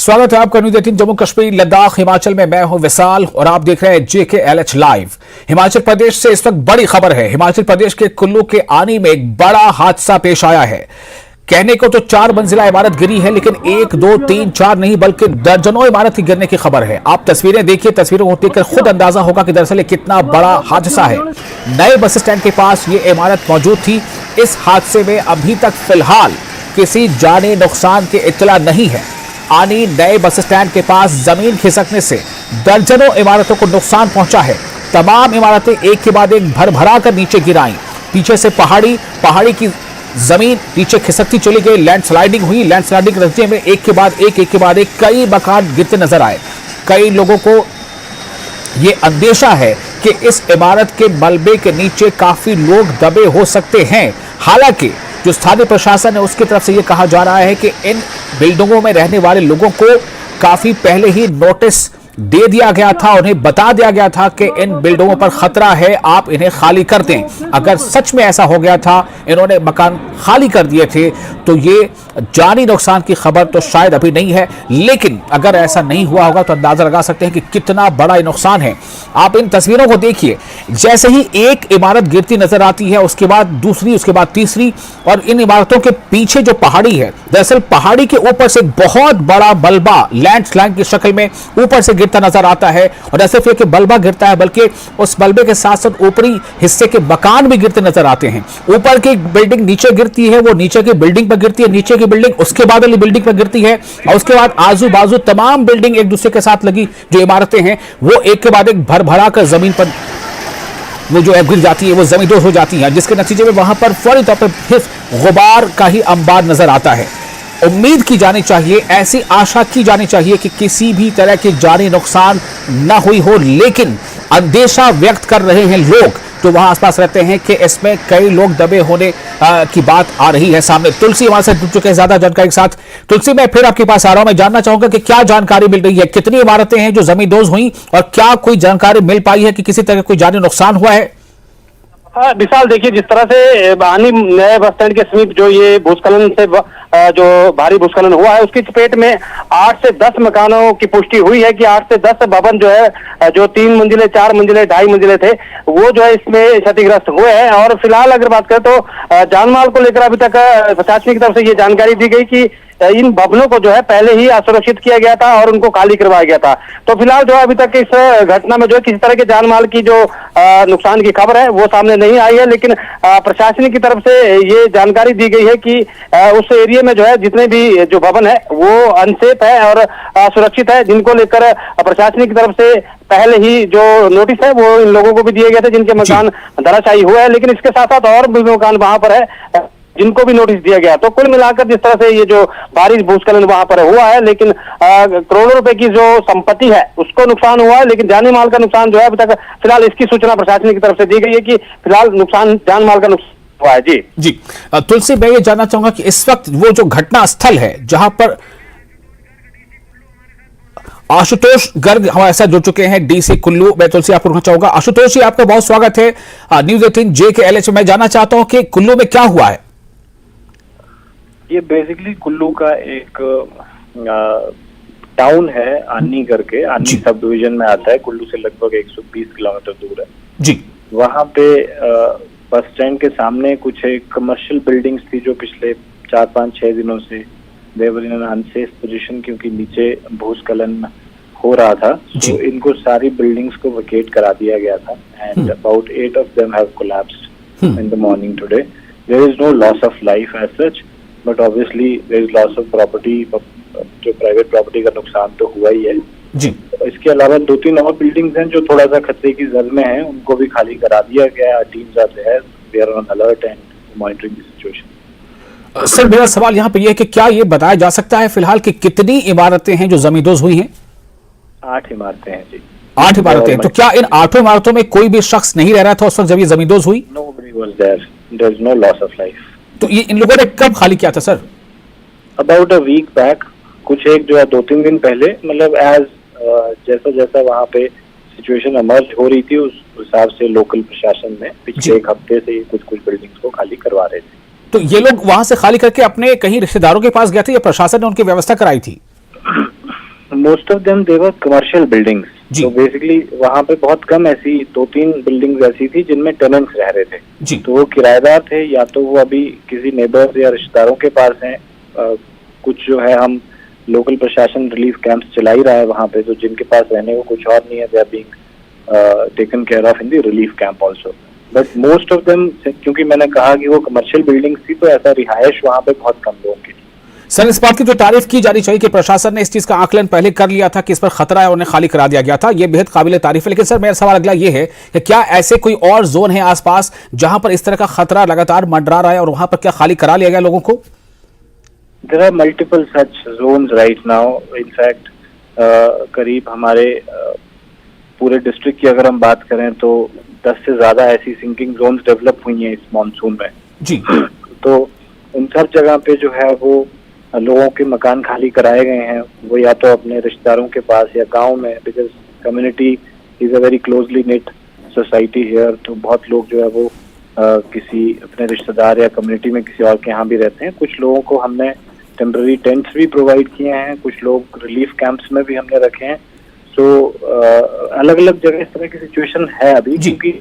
स्वागत है आपका न्यूज़ 18 जम्मू कश्मीर लद्दाख हिमाचल में। मैं हूं विशाल और आप देख रहे हैं JKLH लाइव। हिमाचल प्रदेश से इस वक्त बड़ी खबर है। हिमाचल प्रदेश के कुल्लू के आनी में एक बड़ा हादसा पेश आया है। कहने को तो 4 मंजिला इमारत गिरी है, लेकिन 1, 2, 3, 4 नहीं बल्कि दर्जनों इमारत की गिरने की खबर है। आप तस्वीरें देखिए, तस्वीरों को देखकर खुद अंदाजा होगा कि दरअसल ये कितना बड़ा हादसा है। नए बस स्टैंड के पास ये इमारत मौजूद थी। इस हादसे में अभी तक फिलहाल किसी जानी नुकसान की इत्तला नहीं है। आनी नए बस स्टैंड के पास जमीन खिसकने से दर्जनों इमारतों को नुकसान पहुंचा है। तमाम इमारतें एक के बाद एक भर कर नीचे गिराई। पीछे से पहाड़ी की जमीन नीचे खिसकती चली गई। लैंडस्लाइडिंग हुई। लैंडस्लाइडिंग के नतीजे में एक के बाद एक कई मकान गिरते नजर आए। कई लोगों को यह अंदेशा है कि इस इमारत के मलबे के नीचे काफी लोग दबे हो सकते हैं। हालांकि जो स्थानीय प्रशासन है उसकी तरफ से यह कहा जा रहा है कि इन बिल्डिंगों में रहने वाले लोगों को काफी पहले ही नोटिस दे दिया गया था। उन्हें बता दिया गया था कि इन बिल्डिंगों पर खतरा है, आप इन्हें खाली कर दें। अगर सच में ऐसा हो गया था, इन्होंने मकान खाली कर दिए थे, तो ये जानी नुकसान की खबर तो शायद अभी नहीं है। लेकिन अगर ऐसा नहीं हुआ होगा तो अंदाजा लगा सकते हैं कि कितना बड़ा नुकसान है। आप इन तस्वीरों को देखिए। जैसे ही एक इमारत गिरती नजर आती है, उसके बाद दूसरी, उसके बाद तीसरी, और इन इमारतों के पीछे जो पहाड़ी है, दरअसल पहाड़ी के ऊपर से बहुत बड़ा मलबा लैंडस्लाइड की शक्ल में ऊपर से गिरता नजर आता है। और ऐसे फिर कि मलबा गिरता है, बल्कि उस मलबे के साथ साथ ऊपरी हिस्से के मकान भी गिरते नजर आते हैं। ऊपर की बिल्डिंग नीचे गिरती है, वो नीचे की बिल्डिंग पर गिरती है, नीचे की बिल्डिंग उसके बाद वाली बिल्डिंग पर गिरती है, और उसके बाद आजू बाजू तमाम बिल्डिंग एक दूसरे के साथ लगी जो इमारतें हैं वो एक के बाद एक भर कर जमीन पर वो जो है गिर जाती है, वो जमींदोज हो जाती है, जिसके नतीजे में वहां पर फौरी तौर पर फिर गुबार का ही अंबार नजर आता है। उम्मीद की जानी चाहिए, ऐसी आशा की जानी चाहिए कि किसी भी तरह की जानी नुकसान न हुई हो, लेकिन अंदेशा व्यक्त कर रहे हैं लोग जो वहां आसपास रहते हैं कि इसमें कई लोग दबे होने की बात आ रही है सामने। तुलसी वहां से जुड़ चुके हैं ज्यादा जानकारी के साथ। तुलसी, मैं फिर आपके पास आ रहा हूं। मैं जानना चाहूंगा कि क्या जानकारी मिल रही है, कितनी इमारतें हैं जो जमींदोज हुई, और क्या कोई जानकारी मिल पाई है कि किसी तरह कोई जानी नुकसान हुआ है? विशाल, देखिए, जिस तरह से आनी नए बस स्टैंड के समीप जो ये भूस्खलन से जो भारी भूस्खलन हुआ है, उसकी चपेट में 8 से 10 मकानों की पुष्टि हुई है कि 8 से 10 भवन जो है, जो 3 मंजिले, 4 मंजिले, 2.5 मंजिले थे, वो जो है इसमें क्षतिग्रस्त हुए हैं। और फिलहाल अगर बात करें तो जानमाल को लेकर अभी तक प्रशासन की तरफ से ये जानकारी दी गई कि इन भवनों को जो है पहले ही असुरक्षित किया गया था और उनको खाली करवाया गया था। तो फिलहाल जो है अभी तक इस घटना में जो है किसी तरह के जान माल की जो नुकसान की खबर है वो सामने नहीं आई है। लेकिन प्रशासन की तरफ से ये जानकारी दी गई है कि उस एरिया में जो है जितने भी जो भवन है वो अनसेफ है और सुरक्षित है, जिनको लेकर प्रशासन की तरफ से पहले ही जो नोटिस है वो इन लोगों को भी दिए गए थे जिनके मकान धराशायी हुए हैं। लेकिन इसके साथ साथ और भी मकान वहां पर है जिनको भी नोटिस दिया गया। तो कुल मिलाकर जिस तरह से ये जो भारी भूस्खलन वहां पर हुआ है, लेकिन करोड़ों रुपए की जो संपत्ति है उसको नुकसान हुआ है, लेकिन जानी माल का नुकसान जो है अभी तक फिलहाल इसकी सूचना प्रशासन की तरफ से दी गई है कि फिलहाल नुकसान जान माल का नुकसान हुआ है। जी तुलसी, मैं ये जानना चाहूंगा कि इस वक्त वो जो घटना स्थल है जहां पर आशुतोष गर्ग हमारे साथ जुड़ चुके हैं, DC कुल्लू, मैं तुलसी आपको रुकना चाहूंगा। आशुतोष जी, आपका बहुत स्वागत है न्यूज़ 18 JKLH। मैं जानना चाहता हूं कि कुल्लू में क्या हुआ है? ये बेसिकली कुल्लू का एक टाउन है, आनी करके, आनी सब डिवीजन में आता है। कुल्लू से लगभग 120 किलोमीटर दूर है जी। वहाँ पे बस स्टैंड के सामने कुछ एक कमर्शियल बिल्डिंग्स थी जो पिछले 4-5-6 दिनों से दे वर इन एन अनसेफ पोजीशन, क्योंकि नीचे भूस्खलन हो रहा था। तो इनको सारी बिल्डिंग्स को वेकेट करा दिया गया था and about 8 of them have collapsed in the morning today. There is no loss of life as such, but obviously there is loss of property, जो प्राइवेट प्रॉपर्टी का नुकसान तो हुआ ही है जी। इसके अलावा 2-3 और बिल्डिंग्स हैं जो थोड़ा सा खतरे की जद में हैं, उनको भी खाली करा दिया गया है। Teams are there, they are on alert and monitoring the situation. Sir, मेरा सवाल यहाँ पे ये है कि क्या ये बताया जा सकता है फिलहाल कि कितनी इमारतें हैं जो जमींदोज हुई हैं? 8 इमारतें हैं जी। 8 इमारतें। तो क्या इन 8 इमारतों में कोई भी शख्स नहीं रह रहा था उस वक्त जब ये जमींदोज हुई? Nobody was there. There is no loss of life. तो ये इन लोगों ने कब खाली किया था sir? About a week back, कुछ एक जो है 2-3 दिन पहले, मतलब एज जैसा जैसा वहाँ पे सिचुएशन इमर्ज हो रही थी उस हिसाब से लोकल प्रशासन ने पिछले 1 हफ्ते से कुछ बिल्डिंग्स को खाली करवा रहे थे। तो ये लोग वहां से खाली करके अपने कहीं रिश्तेदारों के पास गए थे या प्रशासन ने उनकी व्यवस्था कराई थी? Most of them they were commercial buildings. जी। तो बेसिकली वहाँ पे बहुत कम ऐसी 2-3 बिल्डिंग्स ऐसी थी जिनमें टेनेंट्स रह रहे थे। जी। तो वो किराएदार थे या तो वो अभी किसी नेबर्स या रिश्तेदारों के पास हैं। कुछ जो है हम लोकल प्रशासन रिलीफ कैंप्स चला ही रहा है वहाँ पे, तो जिनके पास रहने को कुछ और नहीं है, they are being taken care of in the relief camp also. But most of them, क्योंकि मैंने कहा कि वो कमर्शियल बिल्डिंग्स थी, तो ऐसा रिहायश वहाँ पे बहुत कम लोगों की थी। सर, इस बात की जो तारीफ की जानी चाहिए कि प्रशासन ने इस चीज का आकलन पहले कर लिया था कि इस पर खतरा है, उन्हें खाली करा दिया गया था, ये बेहद काबिल तारीफ है। लेकिन सर, मेरा सवाल अगला ये है कि क्या ऐसे कोई और जोन है आसपास जहां पर इस तरह का खतरा लगातार मंडरा रहा है और वहां पर क्या खाली करा लिया गया लोगों को? There are multiple such zones right now. In fact, करीब हमारे पूरे डिस्ट्रिक्ट की अगर हम बात करें तो 10 से ज्यादा ऐसी सिंकिंग जोन्स डेवलप हुई हैं इस मॉनसून में। जी। तो उन सब जगह पे जो है वो लोगों के मकान खाली कराए गए हैं, वो या तो अपने रिश्तेदारों के पास या गांव में, because community is a very closely knit society here. तो बहुत लोग जो है वो किसी अपने रिश्तेदार या कम्युनिटी में किसी और के यहाँ भी रहते हैं। कुछ लोगों को हमने टेम्पररी टेंट्स भी प्रोवाइड किए हैं, कुछ लोग रिलीफ कैंप्स में भी हमने रखे हैं। सो अलग अलग जगह इस तरह की सिचुएशन है अभी। क्योंकि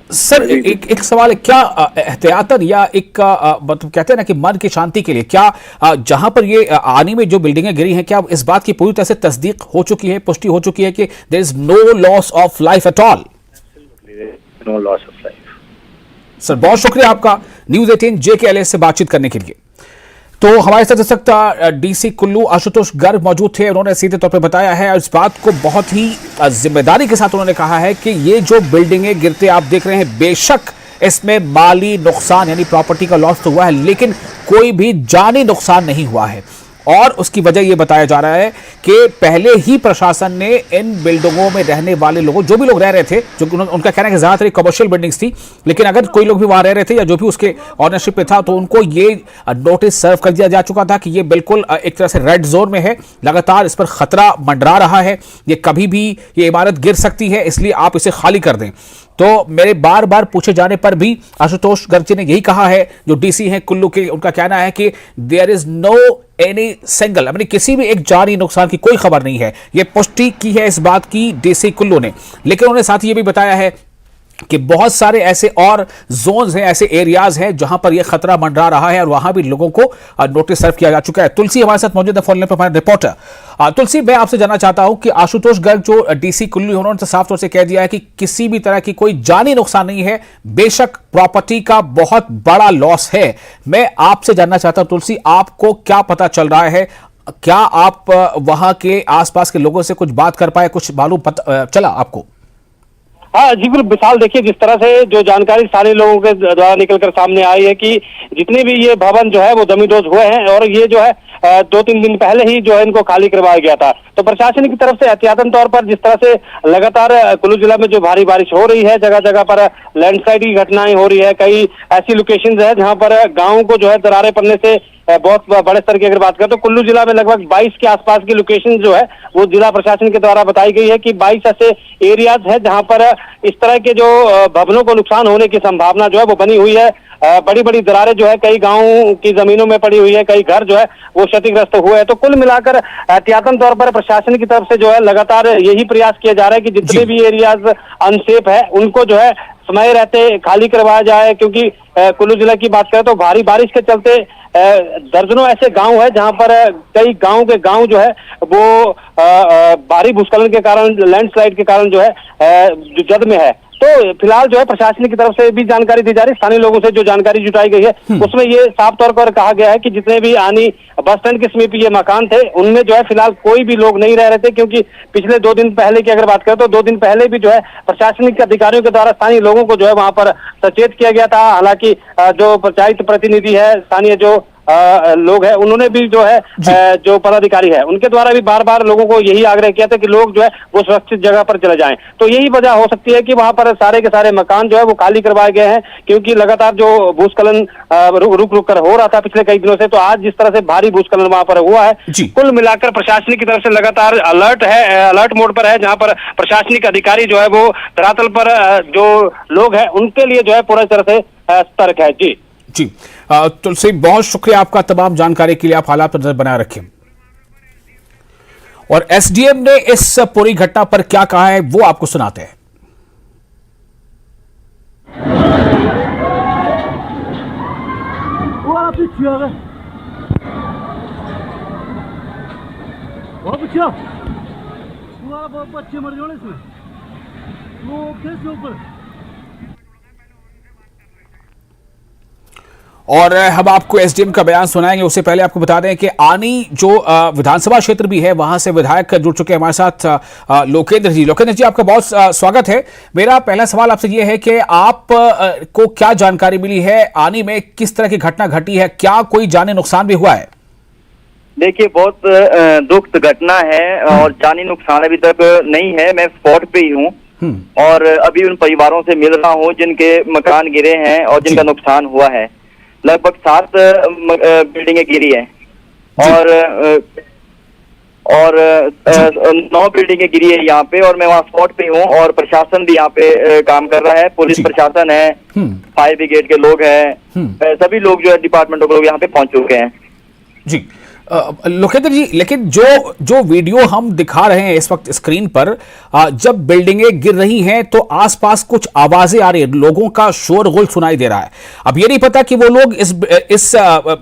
सर, एक सवाल है, क्या एहतियातन या एक मतलब कहते हैं ना कि मन की शांति के लिए क्या जहां पर ये आनी में जो बिल्डिंगें गिरी हैं, क्या इस बात की पूरी तरह से तस्दीक हो चुकी है, पुष्टि हो चुकी है कि there is no loss of life at all? No loss of life. Sir, बहुत शुक्रिया आपका न्यूज़ 18 JKLS से बातचीत करने के लिए। तो हमारे साथ इस वक्त DC कुल्लू आशुतोष गर्ग मौजूद थे। उन्होंने सीधे तौर पर बताया है, इस बात को बहुत ही जिम्मेदारी के साथ उन्होंने कहा है कि ये जो बिल्डिंगें गिरते आप देख रहे हैं, बेशक इसमें माली नुकसान यानी प्रॉपर्टी का लॉस तो हुआ है, लेकिन कोई भी जानी नुकसान नहीं हुआ है। और उसकी वजह यह बताया जा रहा है कि पहले ही प्रशासन ने इन बिल्डिंगों में रहने वाले लोगों, जो भी लोग रह रहे थे, जो उनका कहना है कि ज्यादातर कमर्शियल बिल्डिंग्स थी, लेकिन अगर कोई लोग भी वहां रह रहे थे या जो भी उसके ऑनरशिप पे था, तो उनको ये नोटिस सर्व कर दिया जा चुका था कि ये बिल्कुल एक तरह से रेड जोन में है, लगातार इस पर खतरा मंडरा रहा है, ये कभी भी ये इमारत गिर सकती है, इसलिए आप इसे खाली कर दें। तो मेरे बार बार पूछे जाने पर भी आशुतोष गर्ग जी ने यही कहा है, जो DC हैं कुल्लू के, उनका कहना है कि there is no any single, यानी किसी भी एक जानी नुकसान की कोई खबर नहीं है। यह पुष्टि की है इस बात की DC कुल्लू ने। लेकिन उन्होंने साथ ही ये भी बताया है कि बहुत सारे ऐसे और जोन्स हैं, ऐसे एरियाज हैं जहां पर यह खतरा मंडरा रहा है और वहां भी लोगों को नोटिस सर्व किया जा चुका है। तुलसी हमारे साथ मौजूद है फोन लाइन पर, हमारे रिपोर्टर। तुलसी, मैं आपसे जानना चाहता हूं कि आशुतोष गर्ग जो DC कुल्लू, उन्होंने तो साफ तौर से कह दिया है कि किसी भी तरह की कोई जानी नुकसान नहीं है, बेशक प्रॉपर्टी का बहुत बड़ा लॉस है। मैं आपसे जानना चाहता हूं तुलसी, आपको क्या पता चल रहा है? क्या आप वहां के आसपास के लोगों से कुछ बात कर पाए, कुछ मालूम चला आपको? हाँ जी बिल्कुल विशाल, देखिए जिस तरह से जो जानकारी सारे लोगों के द्वारा निकलकर सामने आई है कि जितने भी ये भवन जो है वो जमींदोज हुए हैं और ये जो है 2-3 दिन पहले ही जो है इनको खाली करवाया गया था। तो प्रशासन की तरफ से एहतियातन तौर पर जिस तरह से लगातार कुल्लू जिला में जो भारी बारिश हो रही है, जगह जगह पर लैंडस्लाइड की घटनाएं हो रही है, कई ऐसी लोकेशंस है जहां पर गाँव को जो है दरारें पड़ने से बहुत बड़े स्तर की अगर बात करें तो कुल्लू जिला में लगभग 22 के आसपास की लोकेशन जो है वो जिला प्रशासन के द्वारा बताई गई है कि 22 ऐसे एरियाज है जहां पर इस तरह के जो भवनों को नुकसान होने की संभावना जो है वो बनी हुई है। बड़ी बड़ी दरारें जो है कई गांवों की जमीनों में पड़ी हुई है, कई घर जो है वो क्षतिग्रस्त हुए हैं। तो कुल मिलाकर एहतियातन तौर पर प्रशासन की तरफ से जो है लगातार यही प्रयास किया जा रहा है कि जितने भी एरियाज अनसेफ है उनको जो है समय रहते खाली करवाया जाए, क्योंकि कुल्लू जिला की बात करें तो भारी बारिश के चलते दर्जनों ऐसे गांव है जहां पर कई गांव जो है वो भारी भूस्खलन के कारण, लैंडस्लाइड के कारण जो है जो जद में है। तो फिलहाल जो है प्रशासन की तरफ से भी जानकारी दी जा रही है, स्थानीय लोगों से जो जानकारी जुटाई गई है उसमें ये साफ तौर पर कहा गया है कि जितने भी आनी बस स्टैंड के समीप ये मकान थे उनमें जो है फिलहाल कोई भी लोग नहीं रह रहे थे, क्योंकि पिछले 2 दिन पहले की अगर बात करें तो 2 दिन पहले भी जो है प्रशासनिक अधिकारियों के द्वारा स्थानीय लोगों को जो है वहां पर सचेत किया गया था। हालांकि जो पंचायत प्रतिनिधि है, स्थानीय जो लोग हैं, उन्होंने भी जो है जो पदाधिकारी है उनके द्वारा भी बार बार लोगों को यही आग्रह किया था कि लोग जो है वो सुरक्षित जगह पर चले जाएं। तो यही वजह हो सकती है कि वहां पर सारे के सारे मकान जो है वो खाली करवाए गए हैं, क्योंकि लगातार जो भूस्खलन रुक कर हो रहा था पिछले कई दिनों से, तो आज जिस तरह से भारी भूस्खलन वहां पर हुआ है, कुल मिलाकर प्रशासन की तरफ से लगातार अलर्ट मोड पर है, जहां पर प्रशासनिक अधिकारी जो है वो धरातल पर जो लोग हैं उनके लिए जो है पूरी तरह से सतर्क है। जी तुलसी, बहुत शुक्रिया आपका तमाम जानकारी के लिए। आप हालात पर नजर बनाए रखें। और एसडीएम ने इस पूरी घटना पर क्या कहा है वो आपको सुनाते हैं। बहुत बच्चे मर गए इसमें, वो कैसे ऊपर। और हम आपको एसडीएम का बयान सुनाएंगे, उससे पहले आपको बता दें कि आनी जो विधानसभा क्षेत्र भी है वहां से विधायक जुड़ चुके हैं हमारे साथ लोकेंद्र जी। लोकेंद्र जी, आपका बहुत स्वागत है। मेरा पहला सवाल आपसे ये है कि आप को क्या जानकारी मिली है, आनी में किस तरह की घटना घटी है, क्या कोई जानी नुकसान भी हुआ है? देखिए, बहुत दुख घटना है और जानी नुकसान अभी तक नहीं है। मैं स्पॉट पे ही हूँ और अभी उन परिवारों से मिल रहा हूँ जिनके मकान गिरे हैं और जिनका नुकसान हुआ है। लगभग 7 बिल्डिंगें गिरी है और 9 बिल्डिंगें गिरी है यहाँ पे, और मैं वहाँ स्पॉट पे हूँ और प्रशासन भी यहाँ पे काम कर रहा है। पुलिस प्रशासन है, फायर ब्रिगेड के लोग हैं, सभी लोग जो है डिपार्टमेंटों के लोग यहाँ पे पहुंच चुके हैं। जी लोकेंद्र जी, लेकिन जो वीडियो हम दिखा रहे हैं इस वक्त स्क्रीन पर, जब बिल्डिंगें गिर रही हैं तो आसपास कुछ आवाजें आ रही है, लोगों का शोरगुल सुनाई दे रहा है। अब ये नहीं पता कि वो लोग इस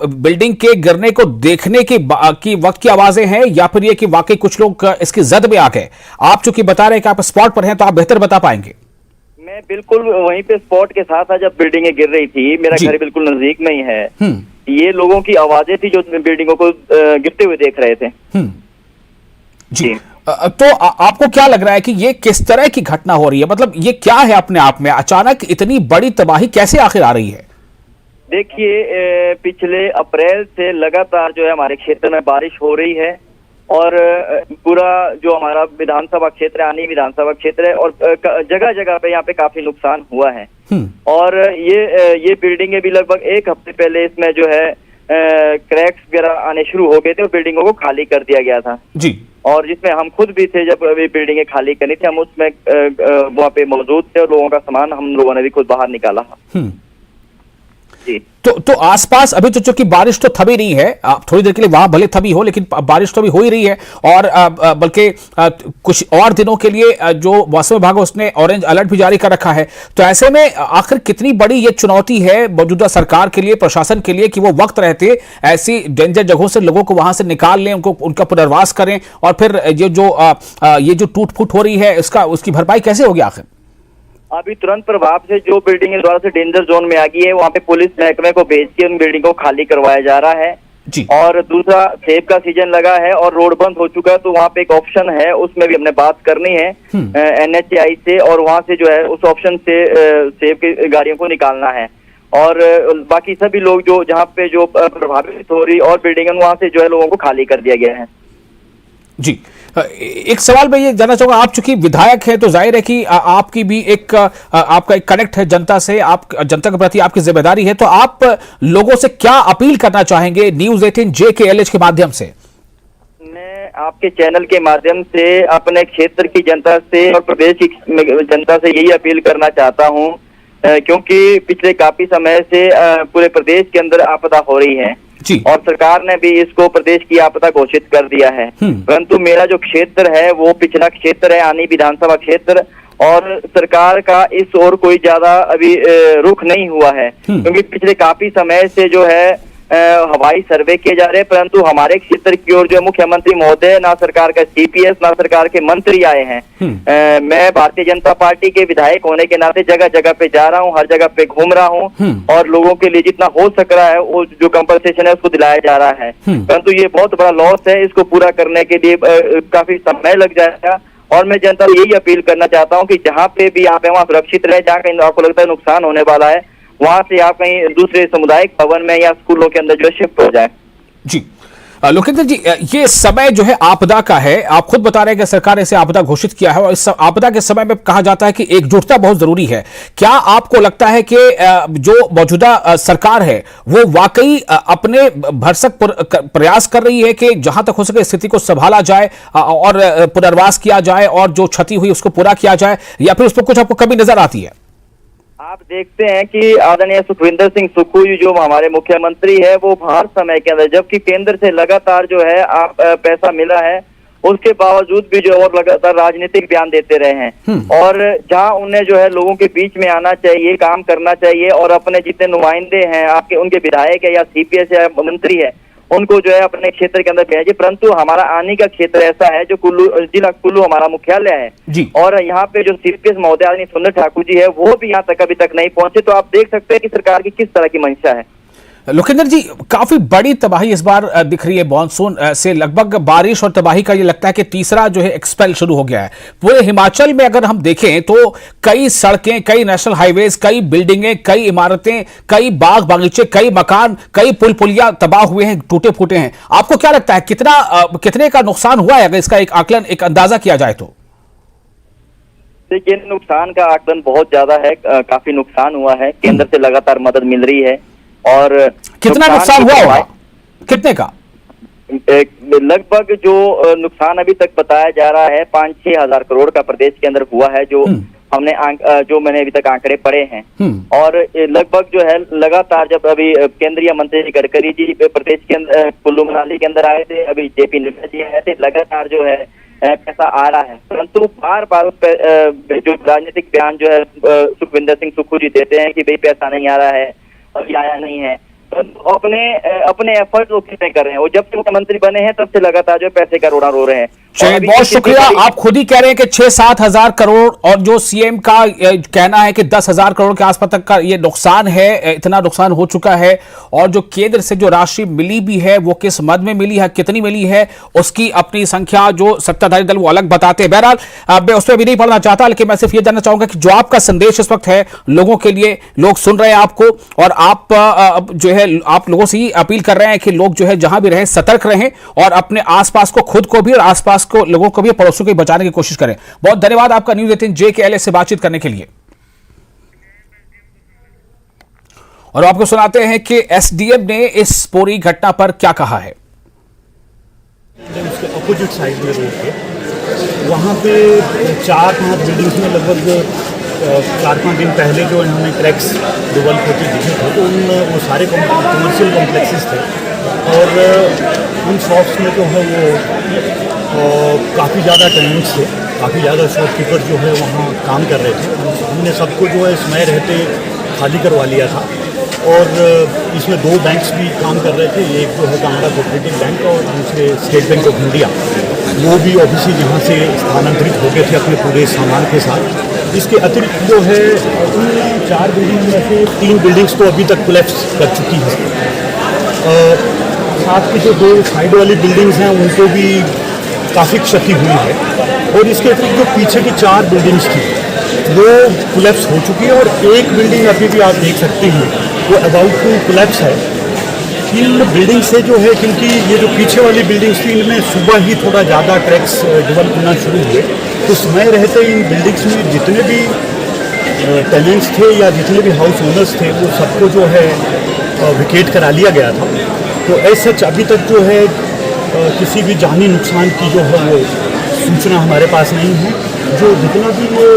बिल्डिंग के गिरने को देखने की वक्त की आवाजें हैं या फिर ये कि वाकई कुछ लोग इसकी जद में आ गए। आप चूंकि बता रहे हैं कि आप स्पॉट पर हैं तो आप बेहतर बता पाएंगे। मैं बिल्कुल वहीं पे स्पॉट के साथ था जब बिल्डिंगें गिर रही थी। मेरा घर बिल्कुल नजदीक में ही है। ये लोगों की आवाजें थी जो बिल्डिंगों को गिरते हुए देख रहे थे। जी तो आपको क्या लग रहा है कि ये किस तरह की घटना हो रही है? मतलब ये क्या है अपने आप में, अचानक इतनी बड़ी तबाही कैसे आखिर आ रही है? देखिए, पिछले अप्रैल से लगातार जो है हमारे क्षेत्र में बारिश हो रही है और पूरा जो हमारा विधानसभा क्षेत्र है, आनी विधानसभा क्षेत्र है, और जगह जगह पे यहाँ पे काफी नुकसान हुआ है। और ये बिल्डिंगें भी लगभग 1 हफ्ते पहले इसमें जो है क्रैक्स वगैरह आने शुरू हो गए थे और बिल्डिंगों को खाली कर दिया गया था जी। और जिसमें हम खुद भी थे जब अभी बिल्डिंगें खाली करनी थी, हम उसमें वहाँ पे मौजूद थे और लोगों का सामान हम लोगों ने भी खुद बाहर निकाला जी। तो आसपास अभी तो चूंकि बारिश तो थमी नहीं है, थोड़ी देर के लिए वहां भले थमी हो, लेकिन बारिश तो अभी हो ही रही है और बल्कि कुछ और दिनों के लिए जो मौसम विभाग है उसने ऑरेंज अलर्ट भी जारी कर रखा है। तो ऐसे में आखिर कितनी बड़ी ये चुनौती है मौजूदा सरकार के लिए, प्रशासन के लिए, कि वो वक्त रहते ऐसी डेंजर जगहों से लोगों को वहां से निकाल लें, उनका पुनर्वास करें, और फिर ये जो टूट फूट हो रही है उसकी भरपाई कैसे होगी आखिर? अभी तुरंत प्रभाव से जो बिल्डिंग द्वारा से डेंजर जोन में आ गई है वहाँ पे पुलिस महकमे को भेज के उन बिल्डिंग को खाली करवाया जा रहा है जी। और दूसरा, सेब का सीजन लगा है और रोड बंद हो चुका है, तो वहाँ पे एक ऑप्शन है, उसमें भी हमने बात करनी है NHAI से, और वहाँ से जो है उस ऑप्शन से सेब की गाड़ियों को निकालना है। और बाकी सभी लोग जो जहाँ पे जो प्रभावित हो रही और बिल्डिंग वहाँ से जो है लोगों को खाली कर दिया गया है जी। एक सवाल मैं ये जानना चाहूंगा, आप चूंकि विधायक हैं तो जाहिर है कि आपकी भी आपका एक कनेक्ट है जनता से, आप जनता के प्रति आपकी जिम्मेदारी है, तो आप लोगों से क्या अपील करना चाहेंगे न्यूज़ 18 JKLH के माध्यम से? मैं आपके चैनल के माध्यम से अपने क्षेत्र की जनता से और प्रदेश की जनता से यही अपील करना चाहता हूँ, क्योंकि पिछले काफी समय से पूरे प्रदेश के अंदर आपदा हो रही है और सरकार ने भी इसको प्रदेश की आपदा घोषित कर दिया है। परंतु मेरा जो क्षेत्र है वो पिछड़ा क्षेत्र है, आनी विधानसभा क्षेत्र, और सरकार का इस ओर कोई ज्यादा अभी रुख नहीं हुआ है, क्योंकि पिछले काफी समय से जो है हवाई सर्वे किए जा रहे हैं, परंतु हमारे क्षेत्र की ओर जो मुख्यमंत्री महोदय, ना सरकार का CPS, ना सरकार के मंत्री आए हैं। मैं भारतीय जनता पार्टी के विधायक होने के नाते जगह जगह पे जा रहा हूँ, हर जगह पे घूम रहा हूँ और लोगों के लिए जितना हो सक रहा है वो जो कंपनसेशन है उसको दिलाया जा रहा है, परंतु ये बहुत बड़ा लॉस है, इसको पूरा करने के लिए काफी समय लग जाएगा। और मैं जनता को यही अपील करना चाहता हूँ कि जहाँ पे भी आप है वहाँ सुरक्षित रहे, जहाँ कहीं आपको लगता है नुकसान होने वाला है वहां से आप कहीं दूसरे सामुदायिक भवन में या स्कूलों के अंदर जो शिफ्ट हो जाए जी। लोकेंद्र जी, ये समय जो है आपदा का है, आप खुद बता रहे हैं कि सरकार ऐसे आपदा घोषित किया है और इस आपदा के समय में कहा जाता है कि एकजुटता बहुत जरूरी है। क्या आपको लगता है कि जो मौजूदा सरकार है वो वाकई अपने भरसक प्रयास कर रही है कि जहां तक हो सके स्थिति को संभाला जाए और पुनर्वास किया जाए और जो क्षति हुई उसको पूरा किया जाए, या फिर उस पर कुछ आपको कमी नजर आती है? आप देखते हैं कि आदरणीय सुखविंदर सिंह सुक्खू जी जो हमारे मुख्यमंत्री है वो हर समय के अंदर, जबकि केंद्र से लगातार जो है आप पैसा मिला है उसके बावजूद भी जो है वो लगातार राजनीतिक बयान देते रहे हैं। और जहां उन्हें जो है लोगों के बीच में आना चाहिए, काम करना चाहिए और अपने जितने नुमाइंदे हैं, आपके उनके विधायक है या सीपीएस या मंत्री है, उनको जो है अपने क्षेत्र के अंदर भेजिए। परंतु हमारा आनी का क्षेत्र ऐसा है जो जिला कुल्लू हमारा मुख्यालय है जी। और यहाँ पे जो सीपीएस महोदय आदरणीय सुंदर ठाकुर जी है वो भी यहाँ तक अभी तक नहीं पहुंचे। तो आप देख सकते हैं कि सरकार की किस तरह की मंशा है। लोकेंद्र जी, काफी बड़ी तबाही इस बार दिख रही है। मॉनसून से लगभग बारिश और तबाही का ये लगता है कि तीसरा जो है एक्सपेल शुरू हो गया है। पूरे हिमाचल में अगर हम देखें तो कई सड़कें, कई नेशनल हाईवेज, कई बिल्डिंगें, कई इमारतें, कई बाग बागीचे, कई मकान, कई पुल पुलिया तबाह हुए हैं, टूटे फूटे हैं। आपको क्या लगता है कितने का नुकसान हुआ है, अगर इसका एक आकलन, एक अंदाजा किया जाए तो? देखिए, नुकसान का आकलन बहुत ज्यादा है, काफी नुकसान हुआ है। केंद्र से लगातार मदद मिल रही है। और कितना नुकसान हुआ होगा, कितने का? लगभग जो नुकसान अभी तक बताया जा रहा है 5-6 हजार करोड़ का प्रदेश के अंदर हुआ है, जो मैंने अभी तक आंकड़े पढ़े हैं। और लगभग जो है लगातार, जब अभी केंद्रीय मंत्री गडकरी जी प्रदेश के अंदर कुल्लू मनाली के अंदर आए थे, अभी जेपी नड्डा जी आए थे, लगातार जो है पैसा आ रहा है। परंतु बार बार उस जो राजनीतिक बयान जो है सुखविंदर सिंह सुक्खू जी देते हैं कि भाई पैसा नहीं आ रहा है, अभी आया नहीं है। तो अपने एफर्ट वो कितने कर रहे हैं। वो जब से मुख्यमंत्री बने हैं तब से लगातार जो पैसे का रोना रो रहे हैं। बहुत शुक्रिया। आप खुद ही कह रहे हैं कि 6-7 हजार करोड़, और जो सीएम का कहना है कि 10,000 करोड़ के आसपास तक का ये नुकसान है, इतना नुकसान हो चुका है। और जो केंद्र से जो राशि मिली भी है वो किस मद में मिली है, कितनी मिली है, उसकी अपनी संख्या जो सत्ताधारी दल वो अलग बताते हैं। बहरहाल मैं उस पर भी नहीं पढ़ना चाहता, लेकिन मैं सिर्फ ये जानना चाहूंगा कि जो आपका संदेश इस वक्त है लोगों के लिए, लोग सुन रहे हैं आपको, और आप जो है आप लोगों से ही अपील कर रहे हैं कि लोग जो है जहां भी रहें सतर्क रहें और अपने आसपास को, खुद को भी और आसपास को, लोगों को भी, पड़ोसियों को भी बचाने की कोशिश करें। बहुत धन्यवाद आपका न्यूज़ 18 JKLS से बातचीत करने के लिए। और आपको सुनाते हैं कि एसडीएम ने इस पूरी घटना पर क्या कहा है। उसके अपोजिट साइड में रोड पे वहाँ पे 4-5 बिल्डिंग्स में लगभग 4-5 दिन पहले जो इन्होंने क्रैक्स डेवलप होते दिखे थे, तो वो सारे कमर्शियल कॉम्प्लेक्सेस थे और उन शॉप्स में जो है वो काफ़ी ज़्यादा टेनेंट्स थे, काफ़ी ज़्यादा शॉपकीपर जो है वहाँ काम कर रहे थे। हमने सबको जो है समय रहते खाली करवा लिया था। और इसमें 2 बैंक्स भी काम कर रहे थे, एक जो है कानड़ा कोऑपरेटिव बैंक और दूसरे स्टेट बैंक ऑफ इंडिया। वो भी ऑफिस यहाँ से स्थानांतरित हो गए थे अपने पूरे सामान के साथ। इसके अतिरिक्त जो है उन 4 बिल्डिंग में से 3 बिल्डिंग्स तो अभी तक कोलैप्स कर चुकी हैं। साथ की जो 2 साइड वाली बिल्डिंग्स हैं उनको भी काफ़ी क्षति हुई है। और इसके अतिरिक्त जो पीछे की 4 बिल्डिंग्स थी वो कोलैप्स हो चुकी है और एक बिल्डिंग अभी भी आप देख सकते हैं वो अबाउट टू कोलैप्स है। इन बिल्डिंग से जो है, क्योंकि ये जो पीछे वाली बिल्डिंग्स थी इनमें सुबह ही थोड़ा ज़्यादा क्रैक्स डेवलप होना शुरू हुए, तो समय रहते इन बिल्डिंग्स में जितने भी टेनेंट्स थे या जितने भी हाउस ओनर्स थे वो सबको जो है विकेट करा लिया गया था। तो ऐसा अभी तक जो है किसी भी जानी नुकसान की जो है वो सूचना हमारे पास नहीं है। जो जितना भी ये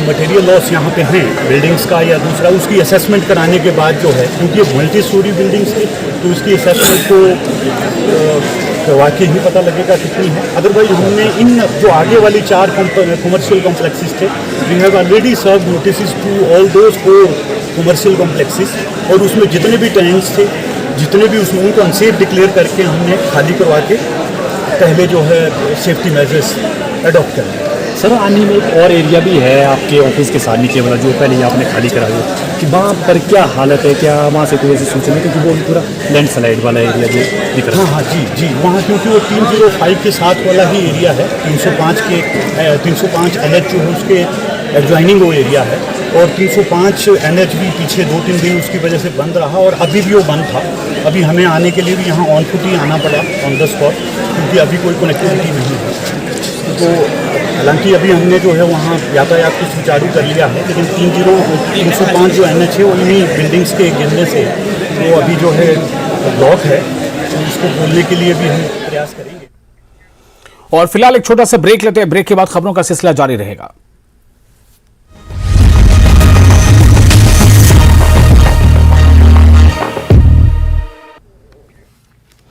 मटेरियल लॉस यहाँ पे हैं बिल्डिंग्स का या दूसरा, उसकी असेसमेंट कराने के बाद जो है, क्योंकि ये मल्टी स्टोरी बिल्डिंग्स थी तो उसकी असेसमेंट को करवा के ही पता लगेगा कितनी है। अदरवाइज हमने इन जो आगे वाली 4 कमर्शियल कॉम्प्लेक्सेस थे, we have already serve notice to all those 4 commercial complexes, और उसमें जितने भी टेनेंट्स थे, जितने भी उसमें उनको अनसेफ डिक्लेयर करके हमने खाली करवा के पहले जो है सेफ्टी मेजर्स अडॉप्ट करें। सर, आनी में एक और एरिया भी है आपके ऑफिस के साथ नीचे वाला, जो पहले आपने खाली करा दिया, कि वहाँ पर क्या हालत है, क्या वहाँ से कोई ऐसी सूचना है? क्योंकि वो पूरा लैंडस्लाइड वाला एरिया जो दिख रहा है। हाँ जी, वहाँ क्योंकि वो 305 के साथ वाला ही एरिया है, 305 NH जो है उसके एडजॉइनिंग वो एरिया है, और 305 NH भी पीछे 2-3 दिन उसकी वजह से बंद रहा और अभी भी वो बंद था। अभी हमें आने के लिए भी यहाँ ऑन फुट ही आना पड़ा, ऑन द स्पॉट, क्योंकि अभी कोई कनेक्टिविटी नहीं है। तो हालांकि अभी हमने जो है वहाँ यातायात को सुचारू कर लिया है, लेकिन 305 जो NH है उन्हीं बिल्डिंग्स के गिरने से वो अभी जो है ब्लॉक है, तो उसको खोलने के लिए भी हम प्रयास करेंगे। और फिलहाल एक छोटा सा ब्रेक लेते हैं, ब्रेक के बाद खबरों का सिलसिला जारी रहेगा।